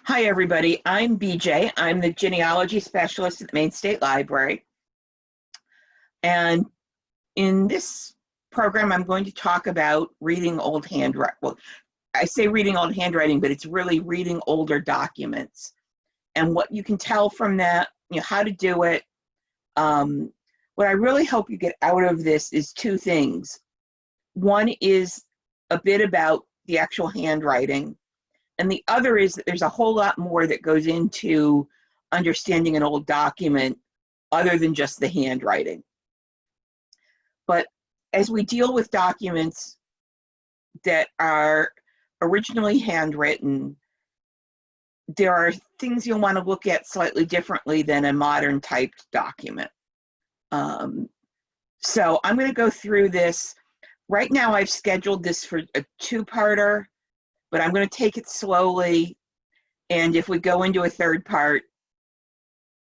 Hi, everybody. I'm BJ. I'm the genealogy specialist at the Maine State Library. And in this program, I'm going to talk about reading old handwriting. Well, I say reading old handwriting, but it's really reading older documents and what you can tell from that, how to do it. What I really hope you get out of this is two things. One is a bit about the actual handwriting, and the other is that there's a whole lot more that goes into understanding an old document other than just the handwriting. But as we deal with documents that are originally handwritten, there are things you'll want to look at slightly differently than a modern typed document. So I'm going to go through this. Right now I've scheduled this for a two-parter, but I'm going to take it slowly. And if we go into a third part,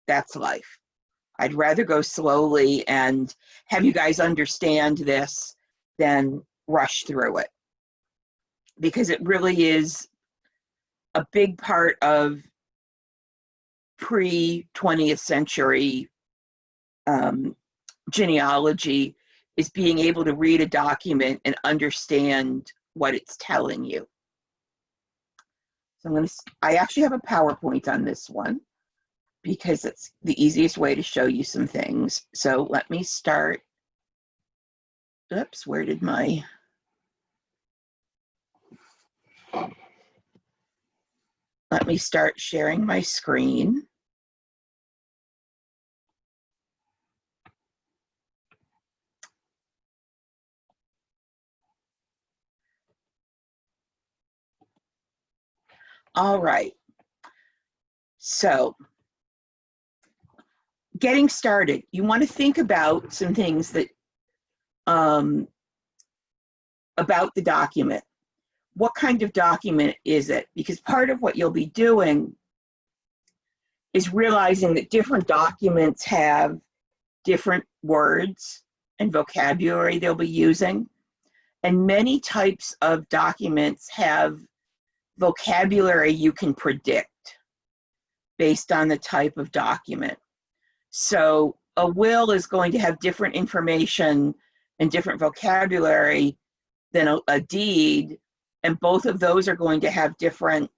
that's life. I'd rather go slowly and have you guys understand this than rush through it, because it really is a big part of pre-20th century genealogy, is being able to read a document and understand what it's telling you. So I actually have a PowerPoint on this one because it's the easiest way to show you some things. So let me start. Oops, where did my... Let me start sharing my screen. All right. So getting started, you want to think about some things that about the document. What kind of document is it? Because part of what you'll be doing is realizing that different documents have different words and vocabulary they'll be using. And many types of documents have vocabulary you can predict based on the type of document. So a will is going to have different information and different vocabulary than a deed, and both of those are going to have different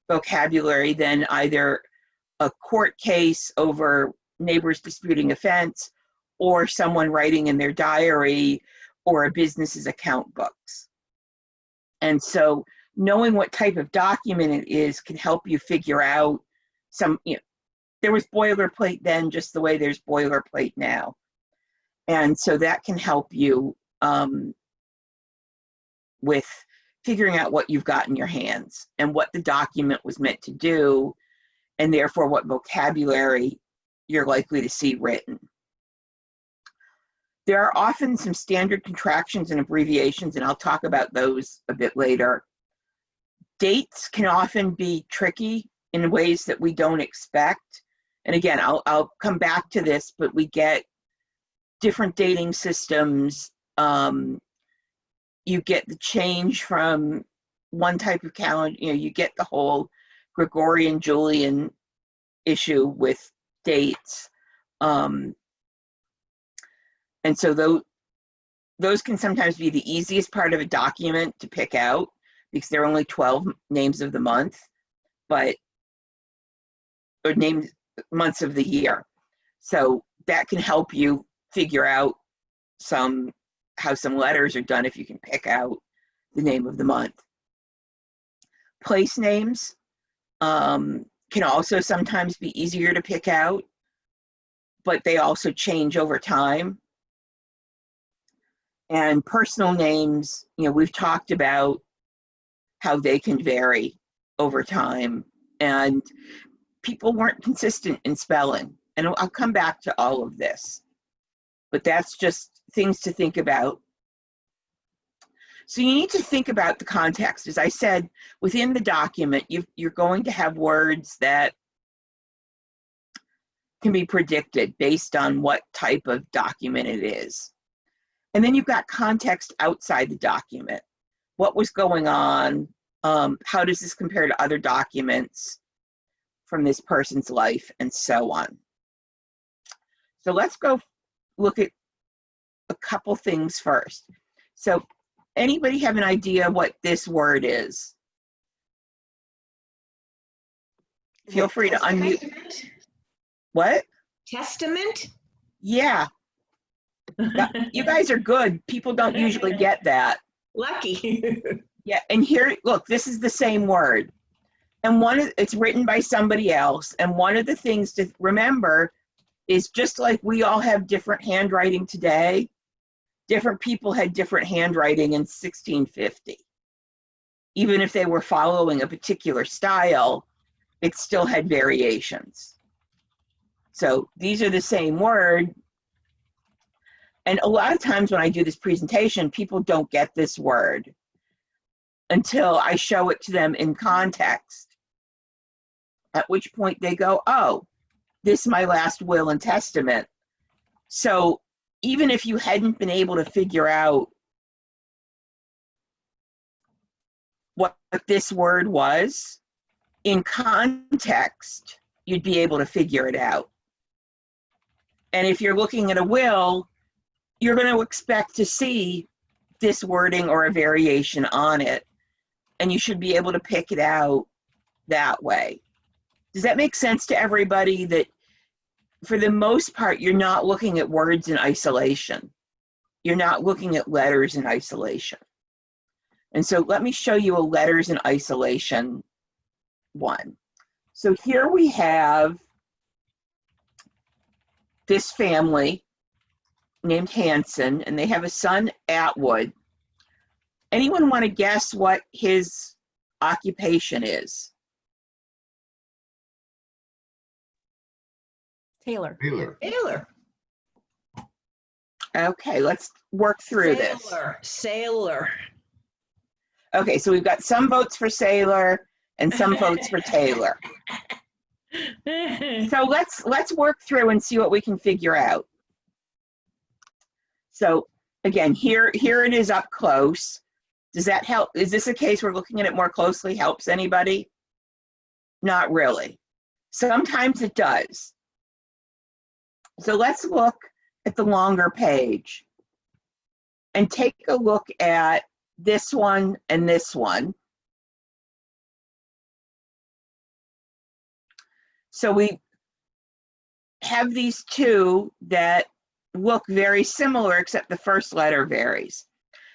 vocabulary than either a court case over neighbors disputing a fence, or someone writing in their diary, or a business's account books. And so knowing what type of document it is can help you figure out some, there was boilerplate then just the way there's boilerplate now. And so that can help you with figuring out what you've got in your hands and what the document was meant to do, and therefore what vocabulary you're likely to see written. There are often some standard contractions and abbreviations, and I'll talk about those a bit later. Dates can often be tricky in ways that we don't expect. And again, I'll come back to this, but we get different dating systems. You get the change from one type of calendar, you get the whole Gregorian Julian issue with dates. And so those can sometimes be the easiest part of a document to pick out because there are only 12 names of the month, or names, months of the year. So that can help you figure out how some letters are done if you can pick out the name of the month. Place names can also sometimes be easier to pick out, but they also change over time. And personal names, we've talked about how they can vary over time, and people weren't consistent in spelling. And I'll come back to all of this, but that's just things to think about. So you need to think about the context. As I said, within the document, you're going to have words that can be predicted based on what type of document it is. And then you've got context outside the document. What was going on? How does this compare to other documents from this person's life, and so on. So let's go look at a couple things first. So anybody have an idea what this word is? Feel free to unmute. What? Testament? Yeah. You guys are good. People don't usually get that. Lucky. Yeah, and here, look, this is the same word. And it's written by somebody else. And one of the things to remember is, just like we all have different handwriting today, different people had different handwriting in 1650. Even if they were following a particular style, it still had variations. So these are the same word. And a lot of times when I do this presentation, people don't get this word until I show it to them in context, at which point they go, oh, this is my last will and testament. So even if you hadn't been able to figure out what this word was, in context, you'd be able to figure it out. And if you're looking at a will, you're going to expect to see this wording or a variation on it, and you should be able to pick it out that way. Does that make sense to everybody, that for the most part, you're not looking at words in isolation? You're not looking at letters in isolation. And so let me show you a letters in isolation one. So here we have this family named Hanson, and they have a son, Atwood. Anyone want to guess what his occupation is? Taylor. Sailor. Okay, let's work through this. Sailor. Okay, so we've got some votes for sailor and some votes for Taylor. So let's work through and see what we can figure out. So again, here it is up close. Does that help? Is this a case where looking at it more closely helps anybody? Not really. Sometimes it does. So let's look at the longer page and take a look at this one and this one. So we have these two that look very similar, except the first letter varies.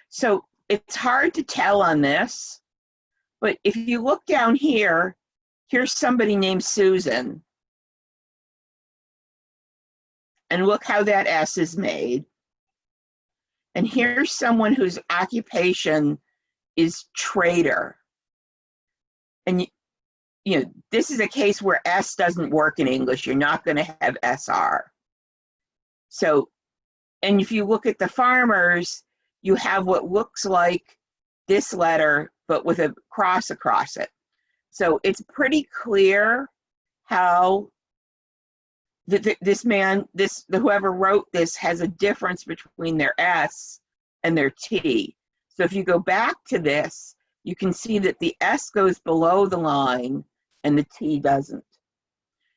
So it's hard to tell on this, but if you look down here, here's somebody named Susan. And look how that S is made. And here's someone whose occupation is trader. And you know, this is a case where S doesn't work in English. You're not going to have SR. So, and if you look at the farmers, you have what looks like this letter, but with a cross across it. So it's pretty clear how whoever wrote this has a difference between their S and their T. So if you go back to this, you can see that the S goes below the line and the T doesn't.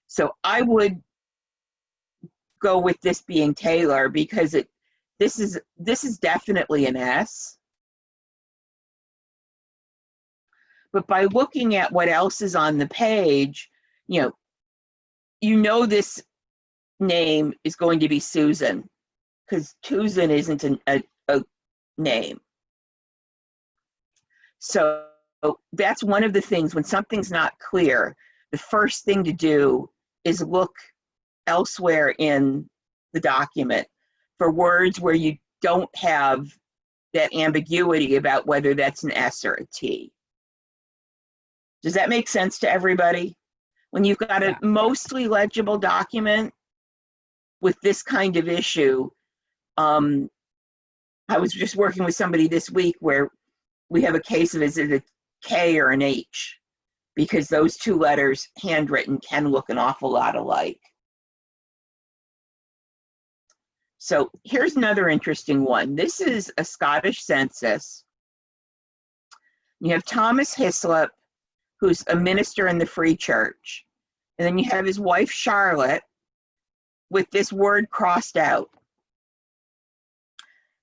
So I would go with this being Taylor, because this is definitely an S. But by looking at what else is on the page, you know this name is going to be Susan, because Susan isn't a name. So that's one of the things, when something's not clear, the first thing to do is look elsewhere in the document for words where you don't have that ambiguity about whether that's an S or a T. Does that make sense to everybody? When you've got a mostly legible document with this kind of issue, I was just working with somebody this week where we have a case of, is it a K or an H? Because those two letters, handwritten, can look an awful lot alike. So here's another interesting one. This is a Scottish census. You have Thomas Hislop, who's a minister in the Free Church. And then you have his wife, Charlotte, with this word crossed out.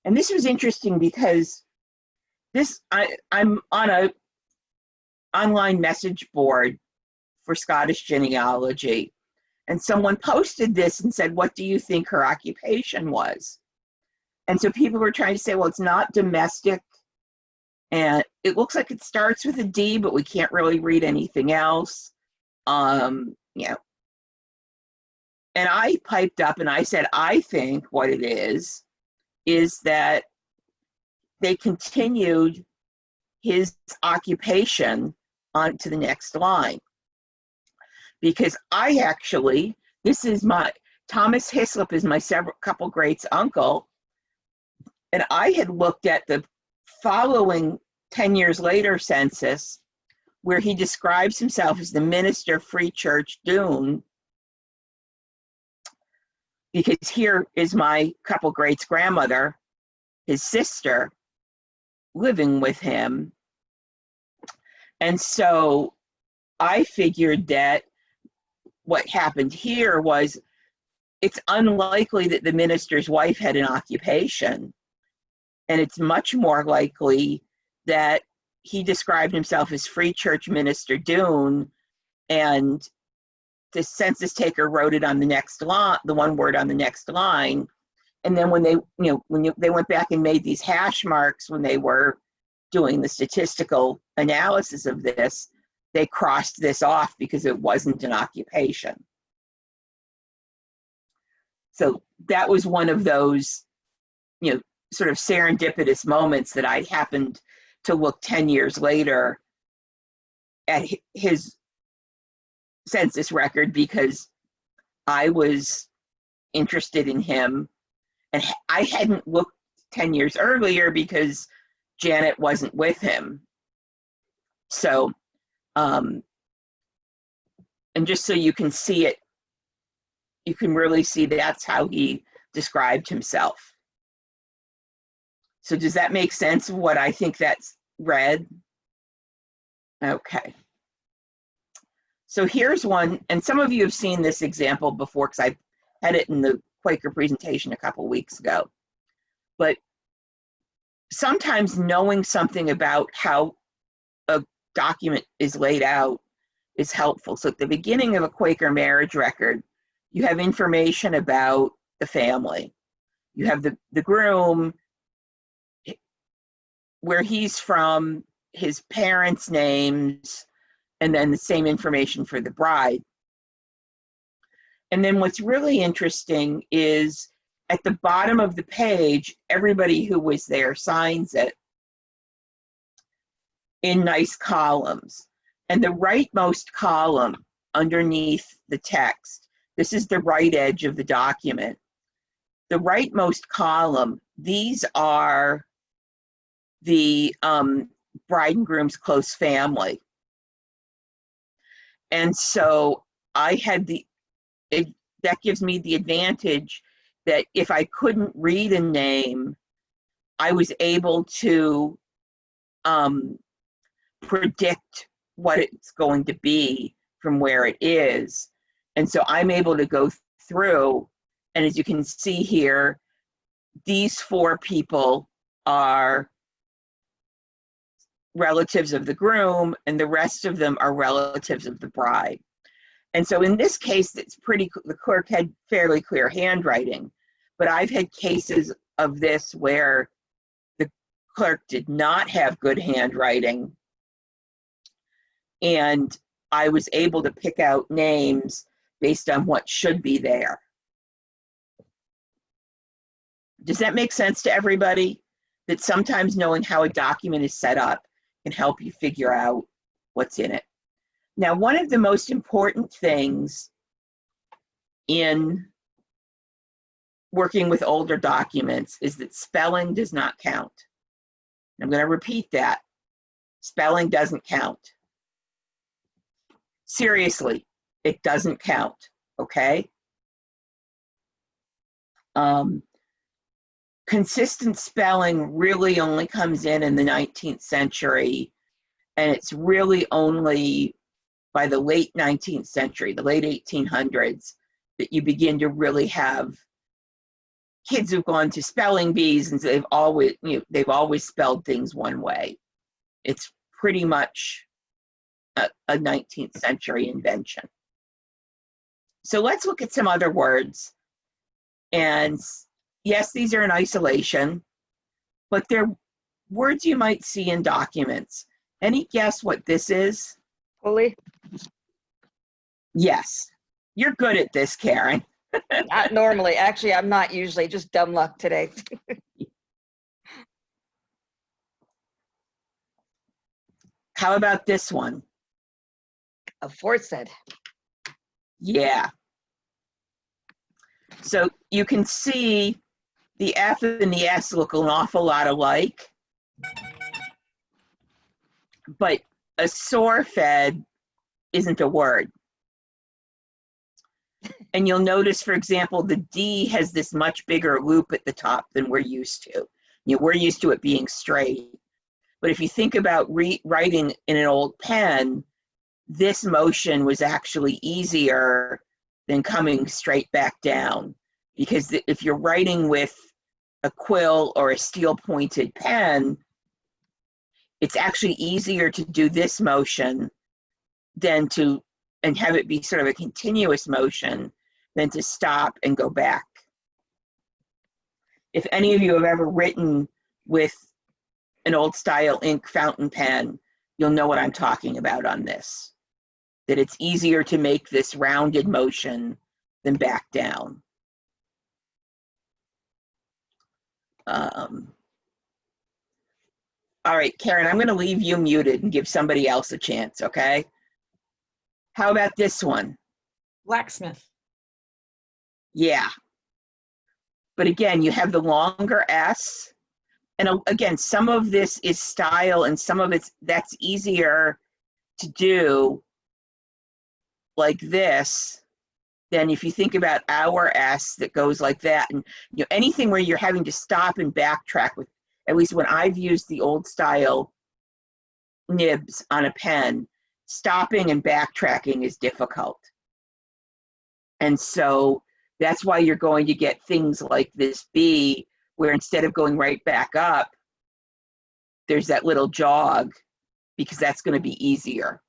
And this was interesting because I'm on a online message board for Scottish genealogy. And someone posted this and said, what do you think her occupation was? And so people were trying to say, well, it's not domestic. And it looks like it starts with a D, but we can't really read anything else. Yeah. And I piped up and I said, I think what it is that they continued his occupation on to the next line. Because this is Thomas Hislop is my couple greats uncle. And I had looked at the following 10 years later census, where he describes himself as the minister, Free Church, Doon, because here is my couple greats grandmother, his sister, living with him. And so I figured that what happened here was it's unlikely that the minister's wife had an occupation. And it's much more likely that he described himself as Free Church Minister Doon, and the census taker wrote it on the next line, the one word on the next line. And then when they went back and made these hash marks when they were doing the statistical analysis of this, they crossed this off because it wasn't an occupation. So that was one of those, sort of serendipitous moments that I happened to look 10 years later at his census record because I was interested in him, and I hadn't looked 10 years earlier because Janet wasn't with him. So, and just so you can see it, you can really see that's how he described himself. So does that make sense of what I think that's read? Okay. So here's one, and some of you have seen this example before because I had it in the Quaker presentation a couple weeks ago. But sometimes knowing something about how a document is laid out is helpful. So at the beginning of a Quaker marriage record, you have information about the family. You have the groom, where he's from, his parents' names, and then the same information for the bride. And then what's really interesting is at the bottom of the page, everybody who was there signs it in nice columns. And the rightmost column underneath the text, this is the right edge of the document. The rightmost column, these are the bride and groom's close family. And so I had that gives me the advantage that if I couldn't read a name, I was able to predict what it's going to be from where it is. And so I'm able to go through, and as you can see here, these 4 people are relatives of the groom, and the rest of them are relatives of the bride. And so in this case, it's the clerk had fairly clear handwriting, but I've had cases of this where the clerk did not have good handwriting, and I was able to pick out names based on what should be there. Does that make sense to everybody? That sometimes knowing how a document is set up can help you figure out what's in it. Now, one of the most important things in working with older documents is that spelling does not count. I'm going to repeat that. Spelling doesn't count. Seriously, it doesn't count, okay? Consistent spelling really only comes in the 19th century, And it's really only by the late 19th century, the late 1800s, that you begin to really have kids who've gone to spelling bees and they've always spelled things one way. It's pretty much a 19th century invention. So let's look at some other words. And yes, these are in isolation, but they're words you might see in documents. Any guess what this is? Fully? Yes. You're good at this, Karen. Not normally. Actually, I'm not usually, just dumb luck today. How about this one? Aforesaid. Yeah. So you can see the F and the S look an awful lot alike, but a sore-fed isn't a word. And you'll notice, for example, the D has this much bigger loop at the top than we're used to. We're used to it being straight. But if you think about writing in an old pen, this motion was actually easier than coming straight back down. Because if you're writing with a quill or a steel-pointed pen, it's actually easier to do this motion than and have it be sort of a continuous motion than to stop and go back. If any of you have ever written with an old style ink fountain pen, you'll know what I'm talking about on this. That it's easier to make this rounded motion than back down. All right, Karen, I'm going to leave you muted and give somebody else a chance, okay? How about this one? Blacksmith. Yeah. But again, you have the longer S. And again, some of this is style and some of that's easier to do like this than if you think about our S that goes like that. And anything where you're having to stop and backtrack with, at least when I've used the old style nibs on a pen, stopping and backtracking is difficult. And so that's why you're going to get things like this B, where instead of going right back up, there's that little jog, because that's going to be easier.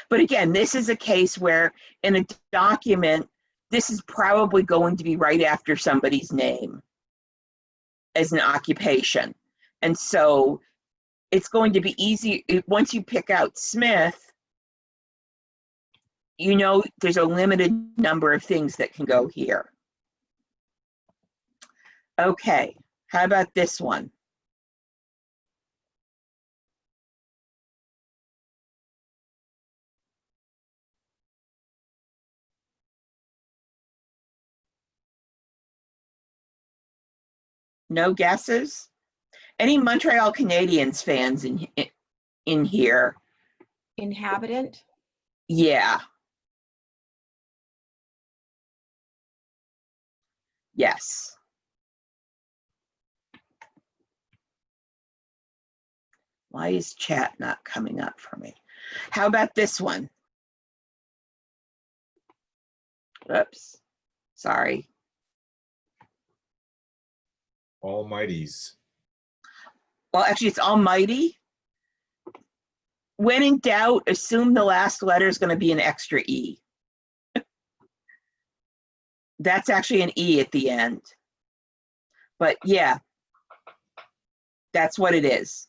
But again, this is a case where in a document, this is probably going to be right after somebody's name as an occupation. And so it's going to be easy. Once you pick out Smith, there's a limited number of things that can go here. Okay, how about this one? No guesses? Any Montreal Canadiens fans in here? Inhabitant. Yeah. Yes. Why is chat not coming up for me? How about this one? Oops, sorry. Almighties. Well, actually, it's almighty. When in doubt, assume the last letter is going to be an extra E. That's actually an E at the end. But yeah, that's what it is.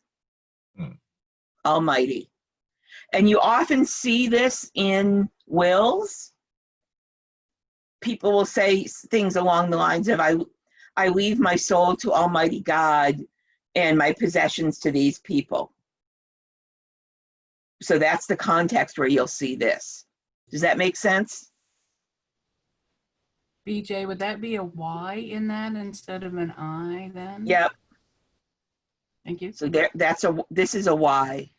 Almighty. And you often see this in wills. People will say things along the lines of, I leave my soul to Almighty God and my possessions to these people. So that's the context where you'll see this. Does that make sense? BJ, would that be a Y in that instead of an I then? Yep. Thank you. So this is a Y.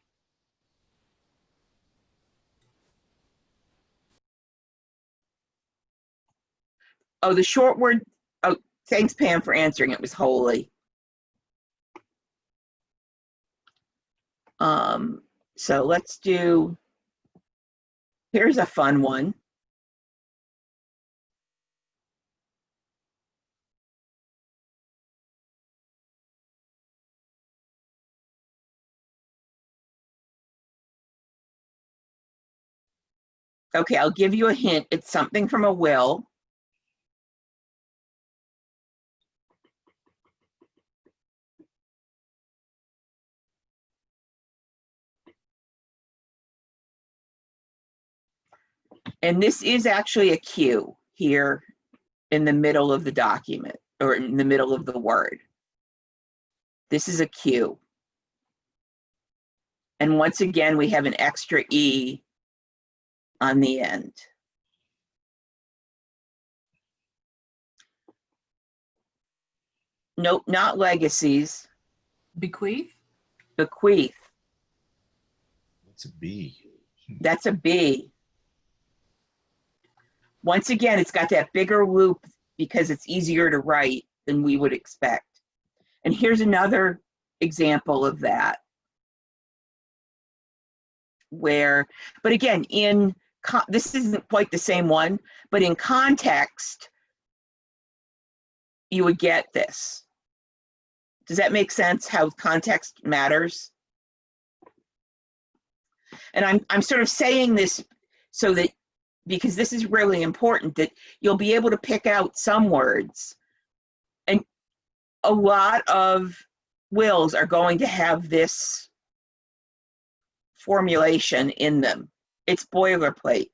Oh, the short word, oh, thanks Pam for answering. It was holy. So let's do, here's a fun one. Okay, I'll give you a hint. It's something from a will. And this is actually a Q here in the middle of the document, or in the middle of the word. This is a Q. And once again, we have an extra E on the end. Nope, not legacies. Bequeath? Bequeath. What's a B? That's a B. Once again, it's got that bigger loop because it's easier to write than we would expect. And here's another example of that. Where, but again, this isn't quite the same one, but in context, you would get this. Does that make sense, how context matters? And I'm sort of saying this so that, because this is really important, that you'll be able to pick out some words. And a lot of wills are going to have this formulation in them. It's boilerplate.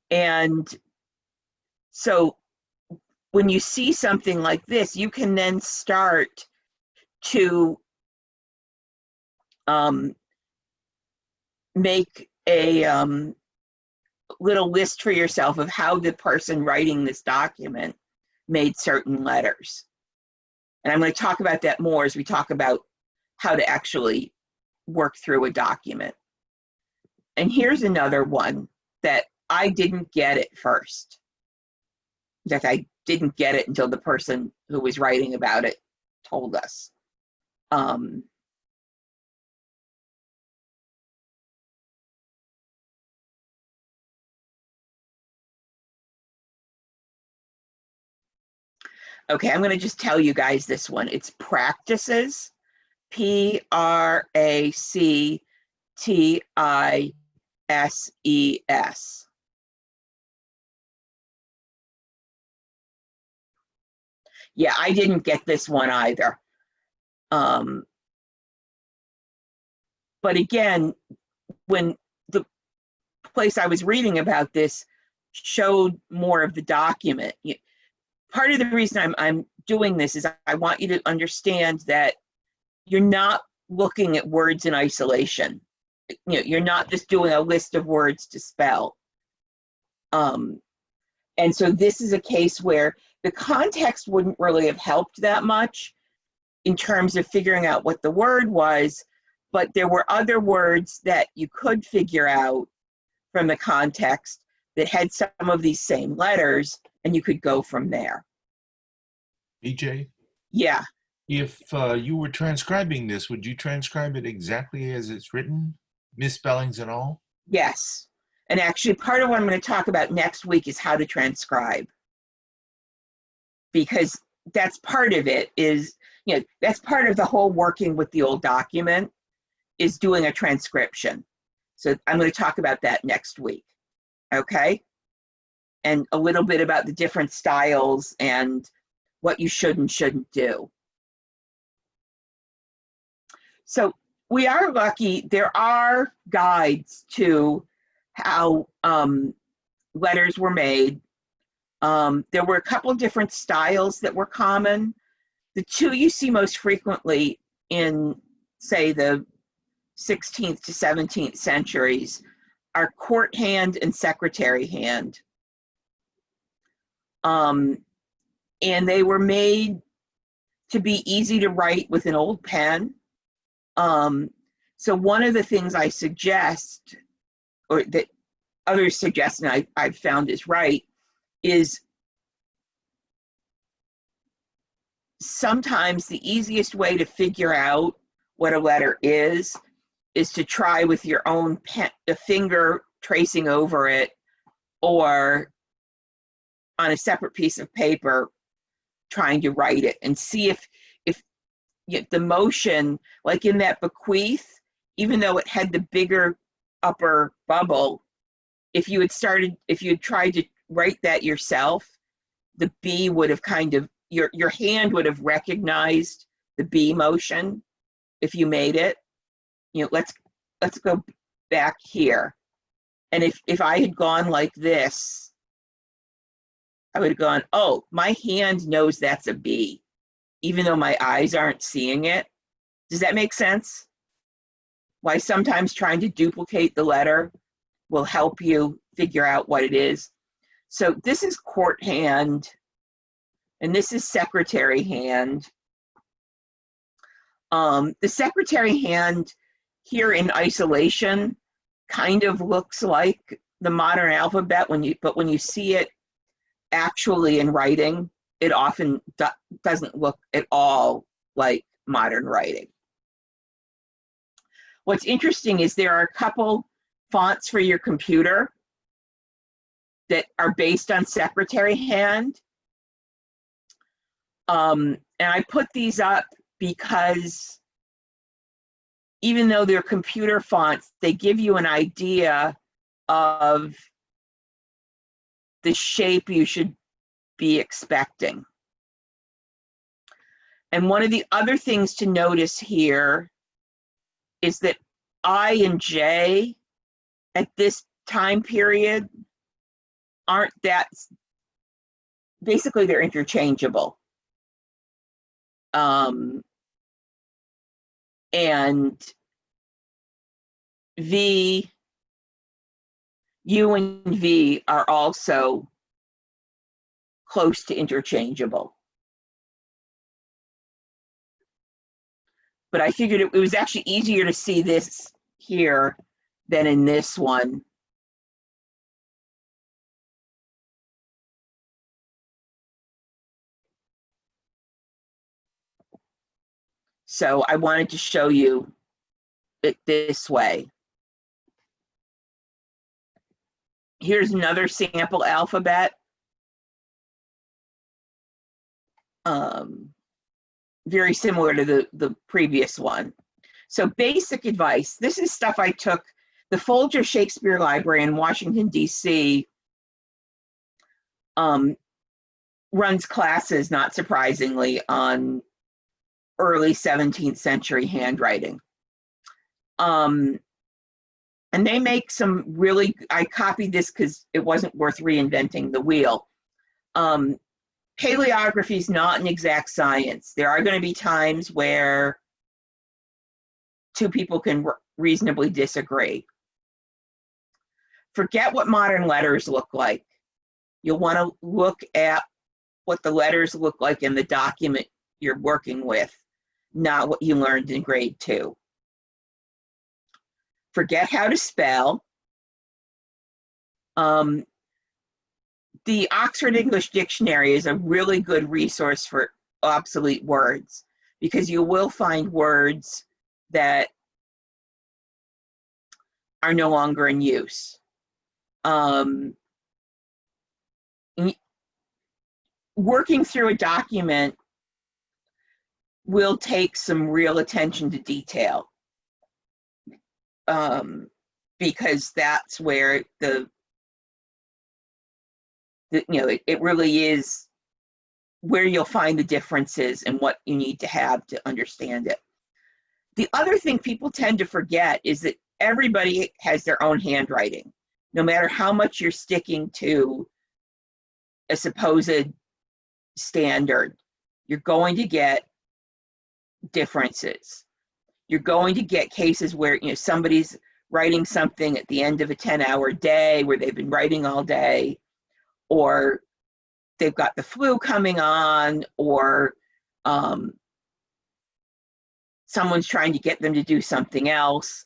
And so when you see something like this, you can then start to make a little list for yourself of how the person writing this document made certain letters. And I'm going to talk about that more as we talk about how to actually work through a document. And here's another one that I didn't get at first. In fact, I didn't get it until the person who was writing about it told us. Okay, I'm going to just tell you guys this one. It's practices, Practises. Yeah, I didn't get this one either. But again, when the place I was reading about this showed more of the document, part of the reason I'm doing this is I want you to understand that you're not looking at words in isolation. You're not just doing a list of words to spell. And so this is a case where the context wouldn't really have helped that much in terms of figuring out what the word was, but there were other words that you could figure out from the context that had some of these same letters, and you could go from there. BJ? Yeah. If you were transcribing this, would you transcribe it exactly as it's written? Misspellings and all? Yes. And actually, part of what I'm going to talk about next week is how to transcribe. Because that's part of it is, that's part of the whole working with the old document is doing a transcription. So I'm going to talk about that next week. Okay? And a little bit about the different styles and what you should and shouldn't do. So we are lucky. There are guides to how letters were made. There were a couple of different styles that were common. The two you see most frequently in, say, the 16th to 17th centuries are court hand and secretary hand. And they were made to be easy to write with an old pen. So one of the things I suggest, or that others suggest and I've found is right, is sometimes the easiest way to figure out what a letter is to try with your own pen, the finger tracing over it, or on a separate piece of paper trying to write it, and see if the motion, like in that bequeath, even though it had the bigger upper bubble, if you had tried to write that yourself, the B would have kind of, your hand would have recognized the B motion if you made it. Let's go back here. And if I had gone like this, I would have gone, oh, my hand knows that's a B, even though my eyes aren't seeing it. Does that make sense? Why sometimes trying to duplicate the letter will help you figure out what it is. So this is court hand, and this is secretary hand. The secretary hand here in isolation kind of looks like the modern alphabet, but when you see it actually in writing, it often doesn't look at all like modern writing. What's interesting is there are a couple fonts for your computer that are based on secretary hand. And I put these up because even though they're computer fonts, they give you an idea of the shape you should be expecting. And one of the other things to notice here is that I and J at this time period aren't that, basically they're interchangeable. And V, U and V are also close to interchangeable. But I figured it was actually easier to see this here than in this one. So I wanted to show you it this way. Here's another sample alphabet. Very similar to the previous one. So basic advice. This is stuff I took. The Folger Shakespeare Library in Washington, D.C. Runs classes, not surprisingly, on early 17th century handwriting. And they make some really, I copied this because it wasn't worth reinventing the wheel. Paleography is not an exact science. There are going to be times where two people can reasonably disagree. Forget what modern letters look like. You'll want to look at what the letters look like in the document you're working with, not what you learned in grade 2. Forget how to spell. The Oxford English Dictionary is a really good resource for obsolete words, because you will find words that are no longer in use. Working through a document will take some real attention to detail, because that's where it really is where you'll find the differences and what you need to have to understand it. The other thing people tend to forget is that everybody has their own handwriting. No matter how much you're sticking to a supposed standard, you're going to get differences. You're going to get cases where somebody's writing something at the end of a 10-hour day where they've been writing all day, or they've got the flu coming on, or someone's trying to get them to do something else.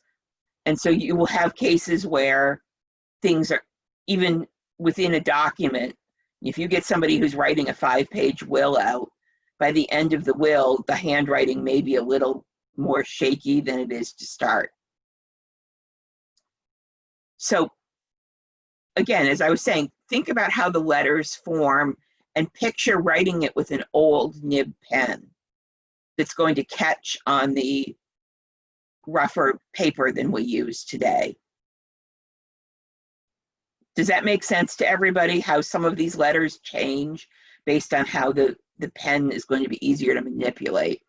And so you will have cases where things are, even within a document, if you get somebody who's writing a 5-page will out, by the end of the will, the handwriting may be a little more shaky than it is to start. So again, as I was saying, think about how the letters form and picture writing it with an old nib pen that's going to catch on the rougher paper than we use today. Does that make sense to everybody, how some of these letters change based on how the pen is going to be easier to manipulate?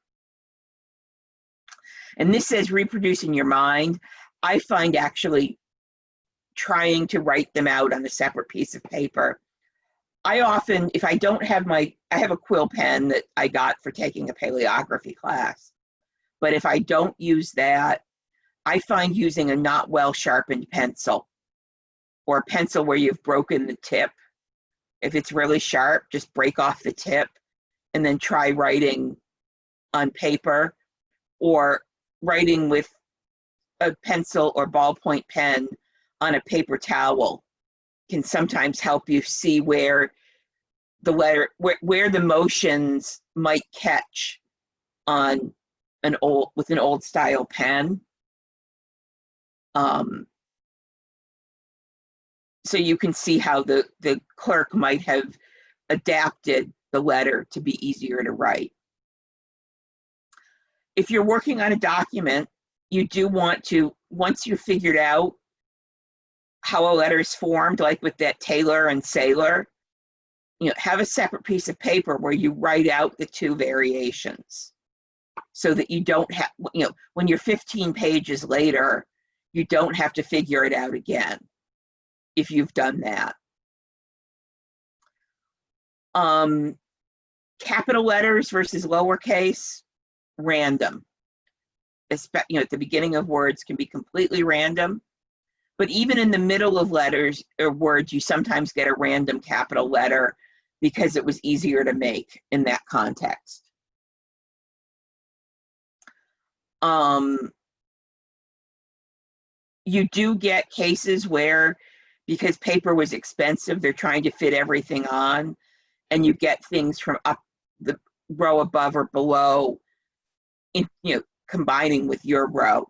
And this says reproduce in your mind. I find actually trying to write them out on a separate piece of paper. I often, if I don't have I have a quill pen that I got for taking a paleography class, but if I don't use that, I find using a not well sharpened pencil, or a pencil where you've broken the tip. If it's really sharp, just break off the tip and then try writing on paper, or writing with a pencil or ballpoint pen on a paper towel can sometimes help you see where the letter, where the motions might catch on with an old style pen. So you can see how the clerk might have adapted the letter to be easier to write. If you're working on a document, you do want to, once you've figured out how a letter is formed, like with that tailor and sailor, have a separate piece of paper where you write out the two variations, so that you don't have, when you're 15 pages later, you don't have to figure it out again if you've done that. Capital letters versus lowercase, random. At the beginning of words can be completely random, but even in the middle of letters or words, you sometimes get a random capital letter because it was easier to make in that context. You do get cases where, because paper was expensive, they're trying to fit everything on, and you get things from up the row above or below, combining with your row.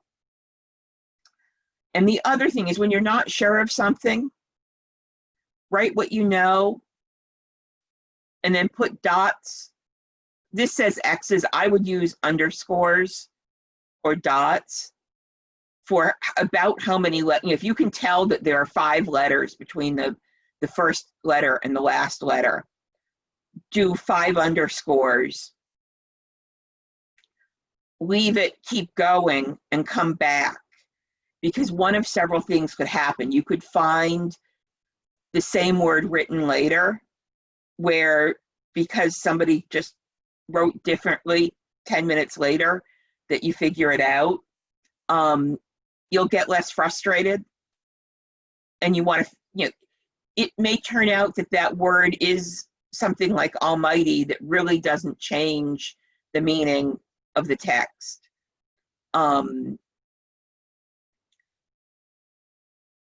And the other thing is, when you're not sure of something, write what you know and then put dots. This says X's. I would use underscores or dots for about how many letters. If you can tell that there are 5 letters between the first letter and the last letter, do 5 underscores. Leave it, keep going, and come back. Because one of several things could happen. You could find the same word written later, where because somebody just wrote differently 10 minutes later, that you figure it out, you'll get less frustrated. And you want to, it may turn out that that word is something like almighty that really doesn't change the meaning of the text.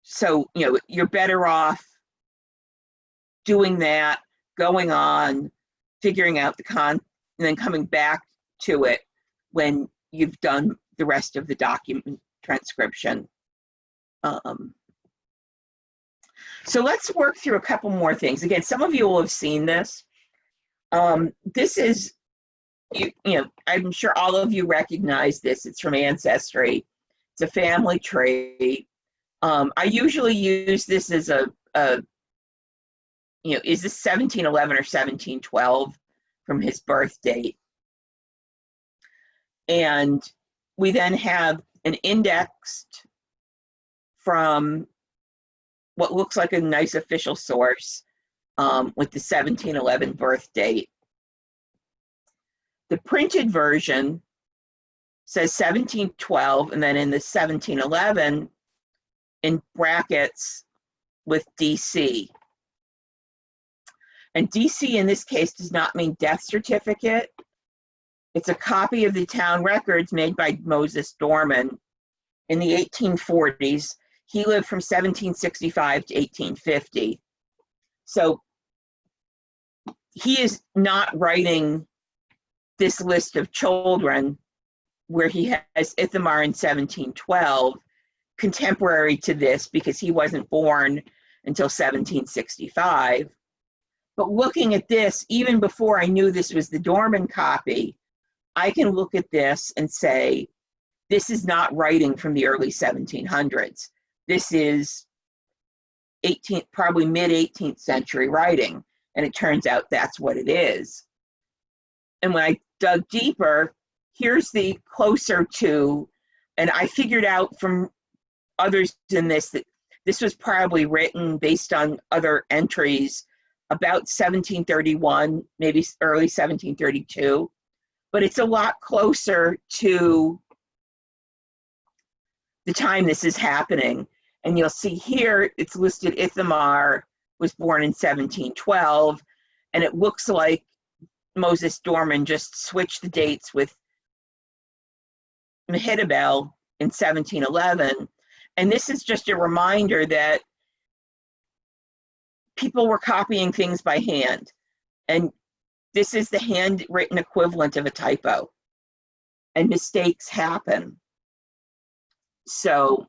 So, you're better off doing that, going on, figuring out the and then coming back to it when you've done the rest of the document transcription. So let's work through a couple more things. Again, some of you will have seen this. This is, I'm sure all of you recognize this. It's from Ancestry. It's a family tree. I usually use this as is this 1711 or 1712 from his birth date? And we then have an indexed from what looks like a nice official source with the 1711 birth date. The printed version says 1712, and then in the 1711, in brackets with DC. And DC in this case does not mean death certificate. It's a copy of the town records made by Moses Doorman in the 1840s. He lived from 1765 to 1850. So he is not writing this list of children where he has Ithamar in 1712, contemporary to this because he wasn't born until 1765. But looking at this, even before I knew this was the Doorman copy, I can look at this and say, this is not writing from the early 1700s. This is probably mid 18th century writing. And it turns out that's what it is. And when I dug deeper, here's the closer to, and I figured out from others in this that this was probably written based on other entries about 1731, maybe early 1732, but it's a lot closer to the time this is happening. And you'll see here, it's listed Ithamar was born in 1712, and it looks like Moses Doorman just switched the dates with Mehitabel in 1711. And this is just a reminder that people were copying things by hand. And this is the handwritten equivalent of a typo. And mistakes happen. So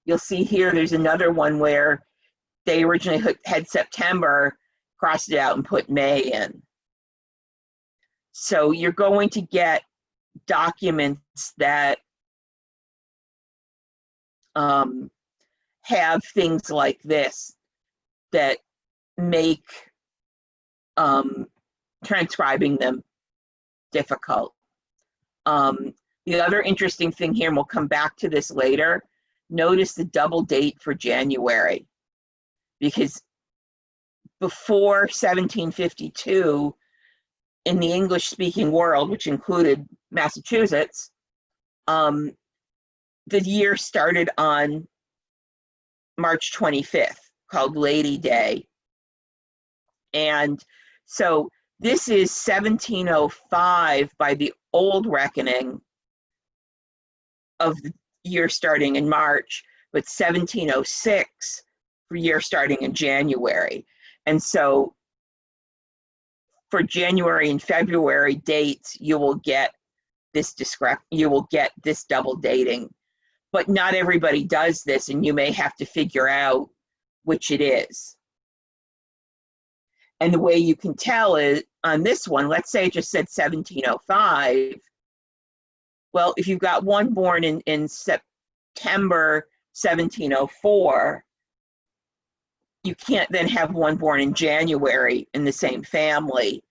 you'll see here, there's another one where they originally had September, crossed it out and put May in. So you're going to get documents that have things like this that make transcribing them difficult. The other interesting thing here, and we'll come back to this later, notice the double date for January, because before 1752, in the English-speaking world, which included Massachusetts, the year started on March 25th, called Lady Day. And so this is 1705 by the old reckoning of the year starting in March, but 1706 for year starting in January. And so for January and February dates, you will get this double dating. But not everybody does this, and you may have to figure out which it is. And the way you can tell is on this one, let's say it just said 1705. Well, if you've got one born in September 1704, you can't then have one born in January in the same family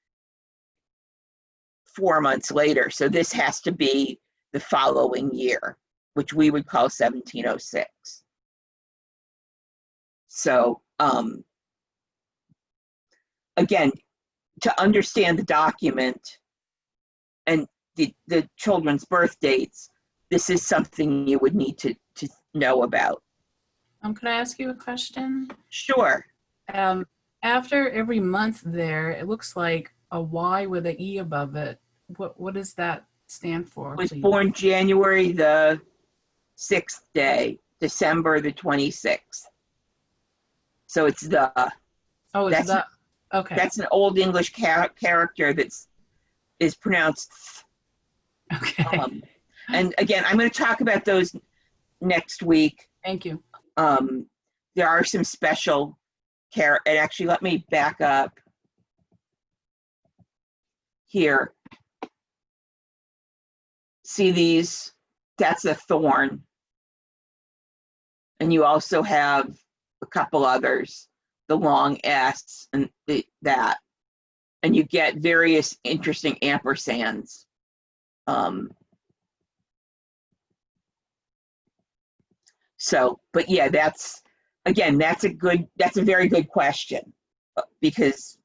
4 months later. So this has to be the following year, which we would call 1706. So again, to understand the document and the children's birth dates, this is something you would need to know about. Can I ask you a question? Sure. After every month there, it looks like a Y with an E above it. What does that stand for? Was please? born January the 6th day, December the 26th. So it's the. Oh, it's that's the. Okay. That's an Old English character is pronounced. Okay. And again, I'm going to talk about those next week. Thank you. There are some special care, and actually let me back up here. See these? That's a thorn. And you also have a couple others, the long S and that. And you get various interesting ampersands. So, but yeah, that's a very good question, because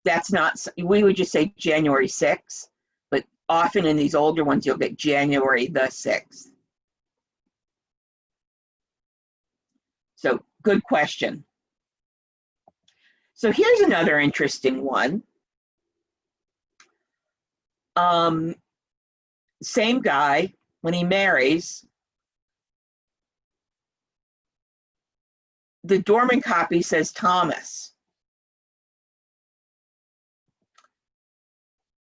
that's not, we would just say January 6th, but often in these older ones, you'll get January the 6th. So good question. So here's another interesting one. Same guy, when he marries, the Doorman copy says Thomas.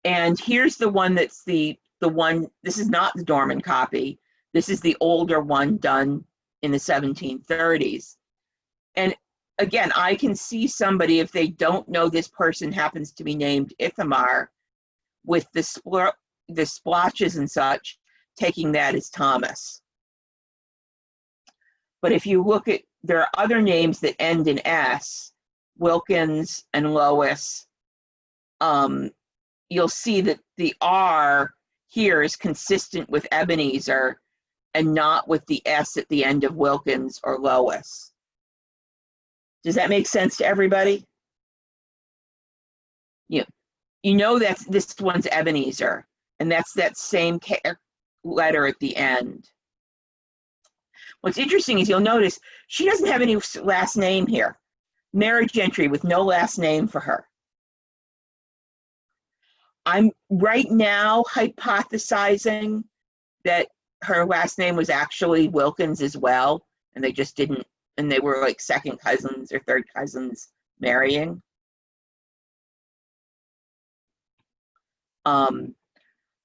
And here's the one that's the the one, this is not the Doorman copy. This is the older one done in the 1730s. And again, I can see somebody, if they don't know this person happens to be named Ithamar, with the splotches and such, taking that as Thomas. But if you look at, there are other names that end in S, Wilkins and Lois, you'll see that the R here is consistent with Ebenezer and not with the S at the end of Wilkins or Lois. Does that make sense to everybody? You know that this one's Ebenezer, and that's that same letter at the end. What's interesting is you'll notice she doesn't have any last name here. Marriage entry with no last name for her. I'm right now hypothesizing that her last name was actually Wilkins as well, and they just didn't, and they were like second cousins or third cousins marrying.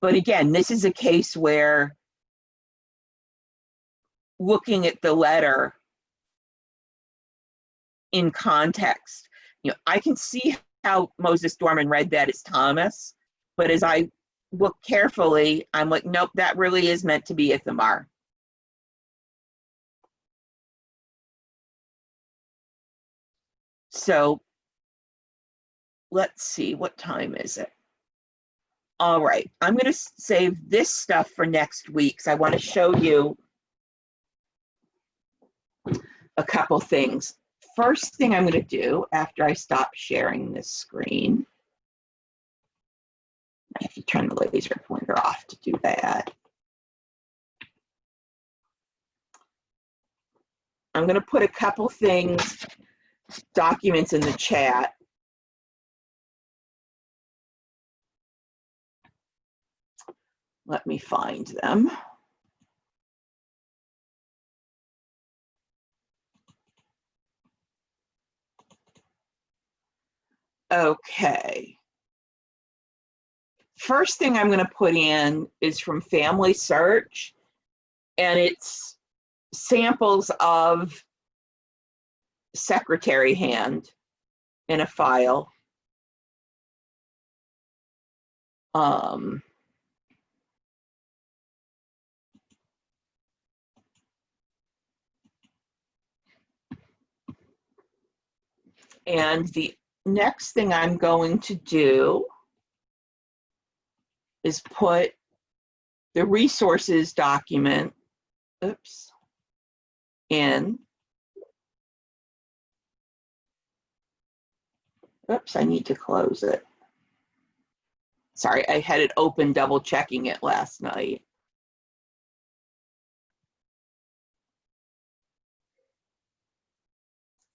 But again, this is a case where looking at the letter in context, I can see how Moses Doorman read that as Thomas, but as I look carefully, I'm like, nope, that really is meant to be Ithamar. So let's see, what time is it? All right, I'm going to save this stuff for next week, because I want to show you a couple things. First thing I'm going to do after I stop sharing this screen, I have to turn the laser pointer off to do that. I'm going to put a couple things, documents in the chat. Let me find them. Okay. First thing I'm going to put in is from FamilySearch, and it's samples of secretary hand in a file. And the next thing I'm going to do is put the resources document, in. I need to close it. Sorry, I had it open double checking it last night.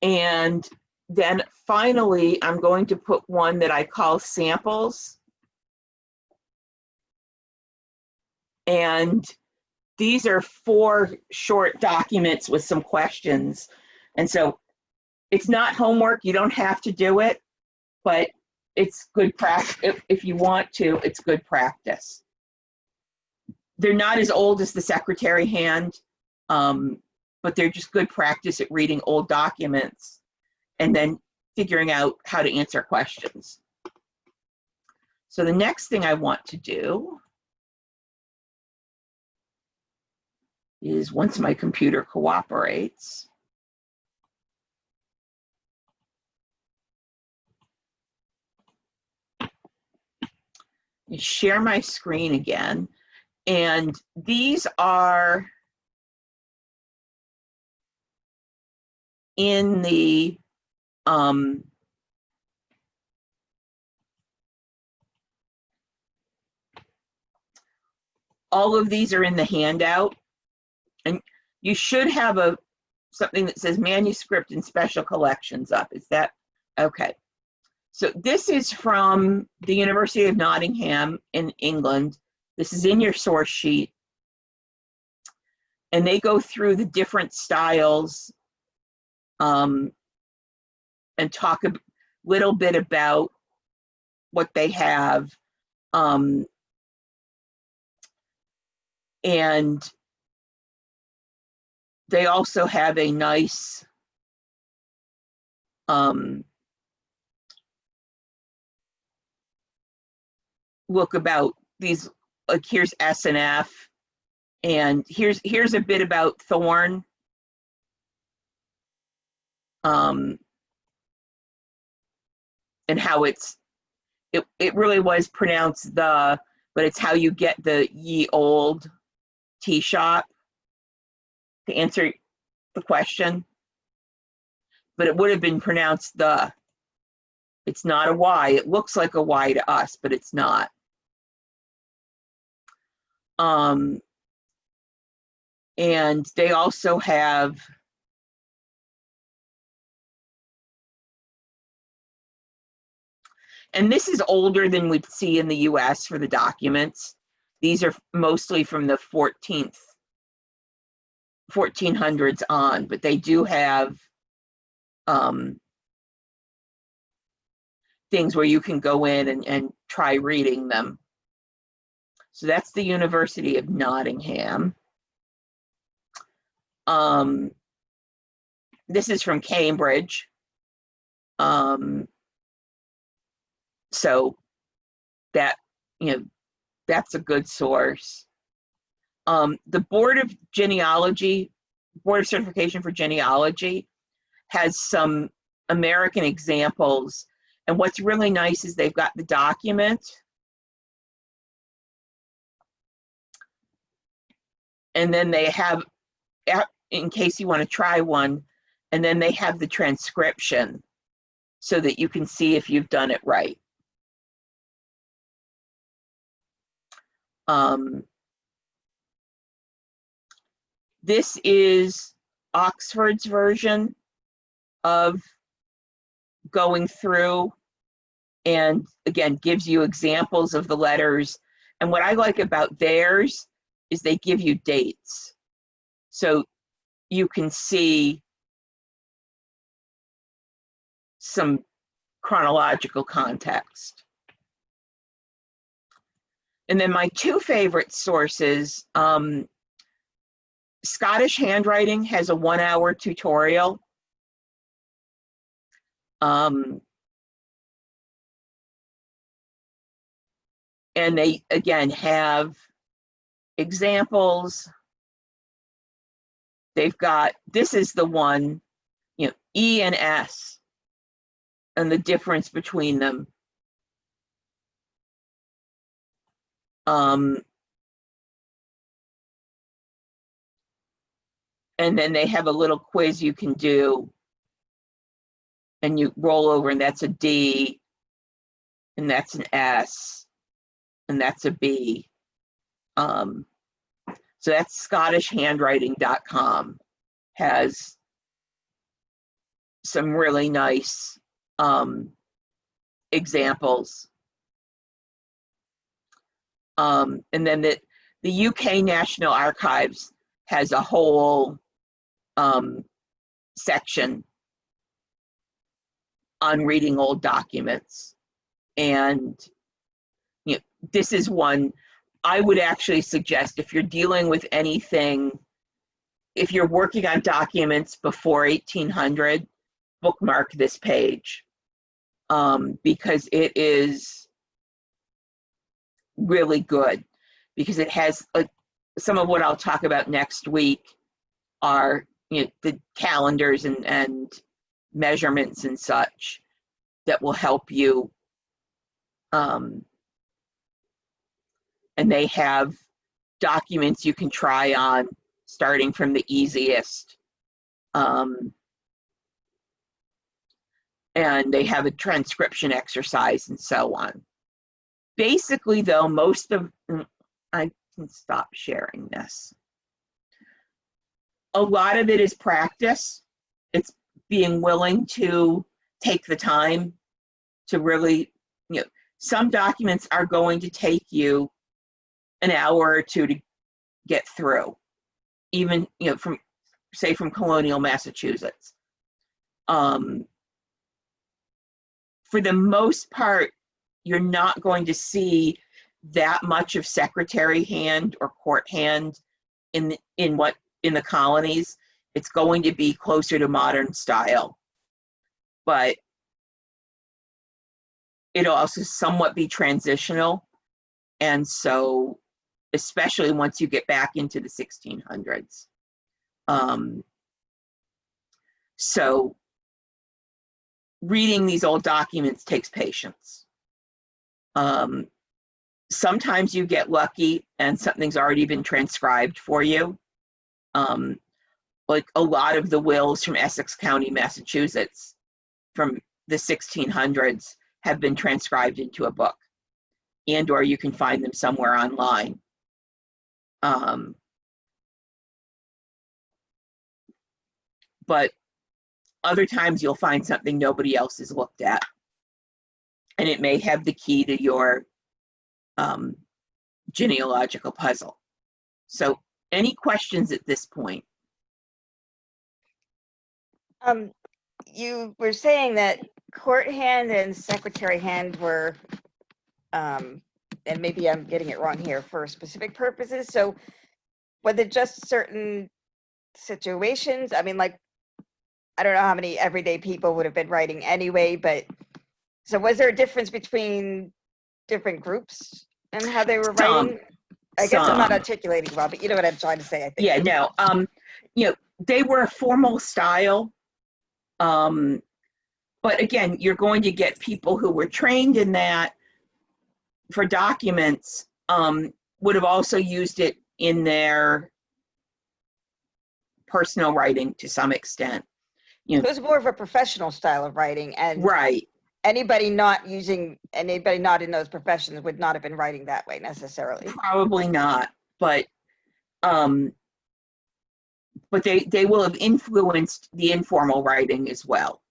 And then finally, I'm going to put one that I call samples. And these are 4 short documents with some questions. And so it's not homework, you don't have to do it, but it's good practice. If you want to, it's good practice. They're not as old as the secretary hand, but they're just good practice at reading old documents and then figuring out how to answer questions. So the next thing I want to do is, once my computer cooperates, share my screen again. And these are in the all of these are in the handout, and you should have something that says manuscript and special collections up. Is that okay? So this is from the University of Nottingham in England. This is in your source sheet, and they go through the different styles and talk a little bit about what they have. And they also have a nice look about these, like here's S and F, and here's a bit about Thorn. And how it really was pronounced the, but it's how you get the ye old tea shop, to answer the question. But it would have been pronounced the. It's not a Y. It looks like a Y to us, but it's not. And they also have and this is older than we'd see in the US for the documents. These are mostly from the 1400s on, but they do have things where you can go in and try reading them. So that's the University of Nottingham. This is from Cambridge. So that, that's a good source. The Board of Certification for Genealogy has some American examples. And what's really nice is they've got the document. And then they have, in case you want to try one, and then they have the transcription so that you can see if you've done it right. This is Oxford's version of going through, and again, gives you examples of the letters. And what I like about theirs is they give you dates. So you can see some chronological context. And then my two favorite sources, Scottish Handwriting has a 1-hour tutorial. And they, again, have examples. They've got, this is the one, E and S, and the difference between them. And then they have a little quiz you can do, and you roll over, and that's a D, and that's an S, and that's a B. So that's ScottishHandwriting.com, has some really nice examples. And then the UK National Archives has a whole section on reading old documents. And this is one I would actually suggest if you're dealing with anything, if you're working on documents before 1800, bookmark this page, because it is really good, because it has some of what I'll talk about next week are the calendars and measurements and such that will help you. And they have documents you can try on, starting from the easiest. And they have a transcription exercise and so on. Basically, though, most of, I can stop sharing this. A lot of it is practice. It's being willing to take the time to really, some documents are going to take you an hour or two to get through, even, from colonial Massachusetts. For the most part, you're not going to see that much of secretary hand or court hand in the colonies. It's going to be closer to modern style, but it'll also somewhat be transitional. And so, especially once you get back into the 1600s. So reading these old documents takes patience. Sometimes you get lucky and something's already been transcribed for you. Like a lot of the wills from Essex County, Massachusetts from the 1600s have been transcribed into a book, and or you can find them somewhere online. But other times you'll find something nobody else has looked at, and it may have the key to your genealogical puzzle. So any questions at this point? You were saying that court hand and secretary hand were, and maybe I'm getting it wrong here, for specific purposes. So was it just certain situations? I mean, like, I don't know how many everyday people would have been writing anyway, but so was there a difference between different groups and how they were writing? I guess I'm not articulating well, but you know what I'm trying to say, I think. Yeah, no. They were a formal style. But again, you're going to get people who were trained in that for documents, would have also used it in their personal writing to some extent. It was more of a professional style of writing, and Right. anybody not in those professions would not have been writing that way necessarily. Probably not, but they will have influenced the informal writing as well,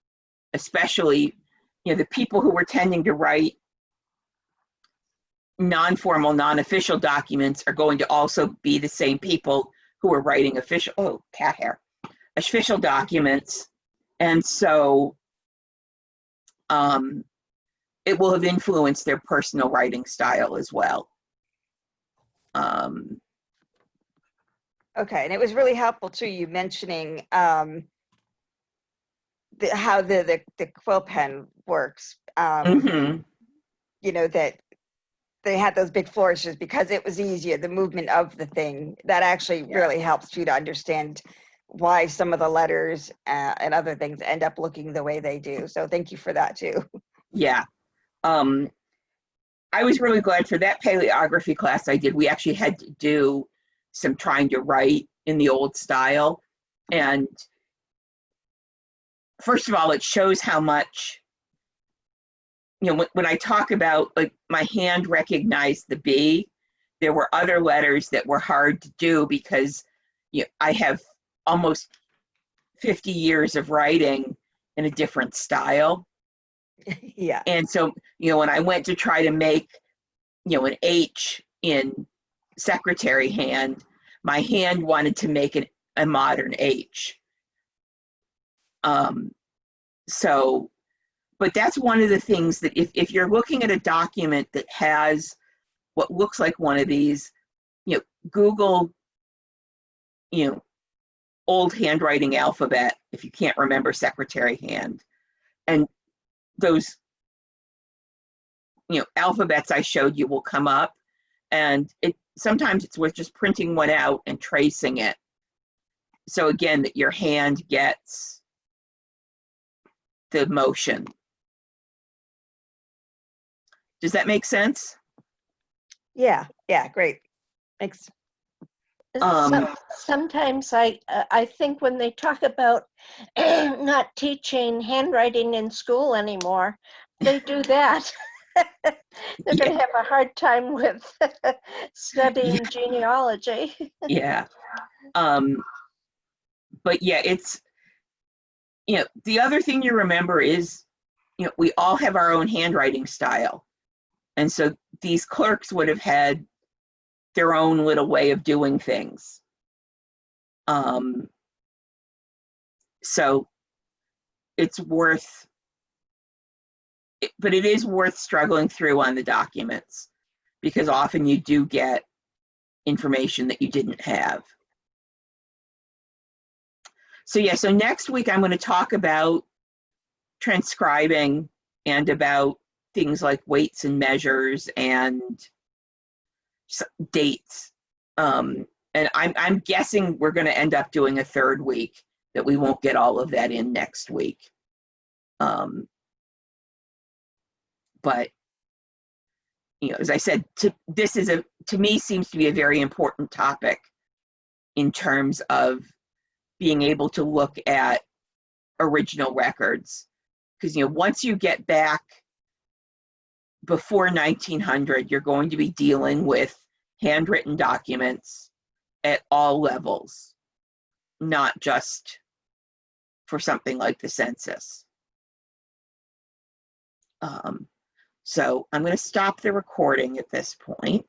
especially the people who were tending to write non-formal, non-official documents are going to also be the same people who are writing official documents, and so it will have influenced their personal writing style as well. Okay, and it was really helpful too, you mentioning how the quill pen works. Mm-hmm. That they had those big flourishes because it was easier, the movement of the thing. That actually really helps you to understand why some of the letters and other things end up looking the way they do. So thank you for that too. Yeah. I was really glad for that paleography class I did. We actually had to do some trying to write in the old style. And first of all, it shows how much, when I talk about like my hand recognized the B, there were other letters that were hard to do because I have almost 50 years of writing in a different style. Yeah. And so, when I went to try to make, an H in secretary hand, my hand wanted to make a modern H. But that's one of the things that if you're looking at a document that has what looks like one of these, Google, old handwriting alphabet if you can't remember secretary hand. And those, alphabets I showed you will come up, and sometimes it's worth just printing one out and tracing it. So again, that your hand gets the motion. Does that make sense? Yeah, great. Thanks. Sometimes I think when they talk about not teaching handwriting in school anymore, they do that. They're going to have a hard time with studying genealogy. Yeah. But yeah, it's, the other thing you remember is, we all have our own handwriting style. And so these clerks would have had their own little way of doing things. So it's worth, but it is worth struggling through on the documents. because often you do get information that you didn't have. So yeah, so next week I'm going to talk about transcribing and about things like weights and measures and dates. And I'm guessing we're going to end up doing a third week, that we won't get all of that in next week. But, you know, as I said, this is to me seems to be a very important topic in terms of being able to look at original records. Because, you know, once you get back before 1900, you're going to be dealing with handwritten documents at all levels, not just for something like the census. So I'm going to stop the recording at this point.